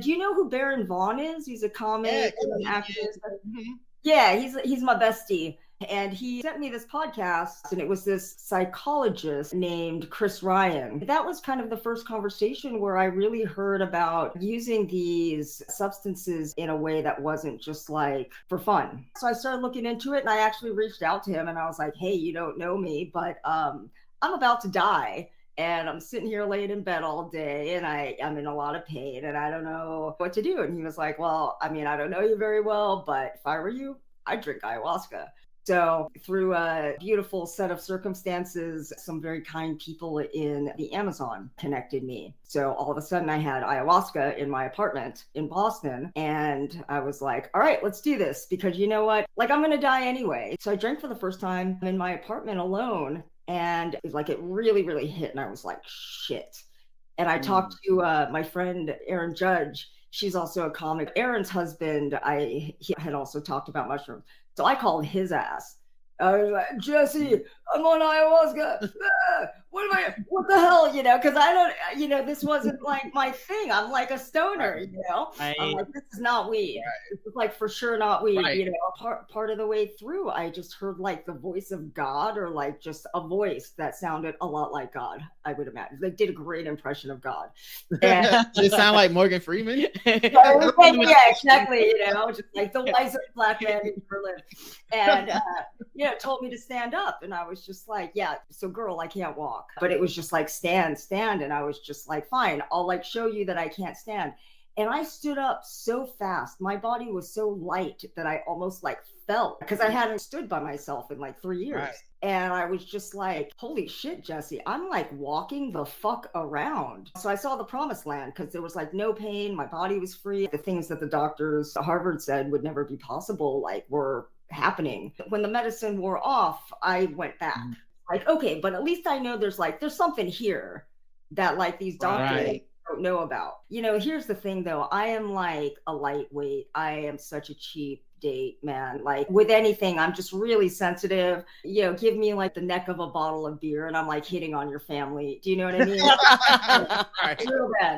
Do you know who Baron Vaughn is? He's a comic and an activist. Mm-hmm. Yeah, he's my bestie. And he sent me this podcast, and it was this psychologist named Chris Ryan. That was kind of the first conversation where I really heard about using these substances in a way that wasn't just like for fun. So I started looking into it, and I actually reached out to him and I was like, hey, you don't know me, but I'm about to die. And I'm sitting here laying in bed all day, and I'm in a lot of pain, and I don't know what to do. And he was like, well, I mean, I don't know you very well, but if I were you, I'd drink ayahuasca. So through a beautiful set of circumstances, some very kind people in the Amazon connected me. So all of a sudden I had ayahuasca in my apartment in Boston. And I was like, all right, let's do this, because you know what? Like, I'm going to die anyway. So I drank for the first time in my apartment alone. And it was like, it really, really hit. And I was like, shit. And I talked to my friend, Erin Judge. She's also a comic. Erin's husband, he had also talked about mushrooms. So I called his ass. I was like, Jesse, I'm on ayahuasca. What the hell, because I don't, this wasn't like my thing. I'm like a stoner, I'm like, this is not weed. This is like for sure not weed. Part of the way through, I just heard like the voice of God, or like just a voice that sounded a lot like God, I would imagine. They did a great impression of God. And just sound like Morgan Freeman. Yeah, exactly. Just like the wisest black man in Berlin. And, told me to stand up. And I was just like, yeah, so girl, I can't walk. But it was just like, stand. And I was just like, fine, I'll like show you that I can't stand. And I stood up so fast. My body was so light that I almost like fell, because I hadn't stood by myself in like 3 years. Right. And I was just like, holy shit, Jesse, I'm like walking the fuck around. So I saw the promised land, because there was like no pain. My body was free. The things that the doctors at Harvard said would never be possible, like, were happening. When the medicine wore off, I went back. Like, okay, but at least I know there's something here that like these doctors don't know about. Here's the thing though. I am like a lightweight. I am such a cheap date, man. Like with anything, I'm just really sensitive. Give me like the neck of a bottle of beer and I'm like hitting on your family. Do you know what I mean? Real bad.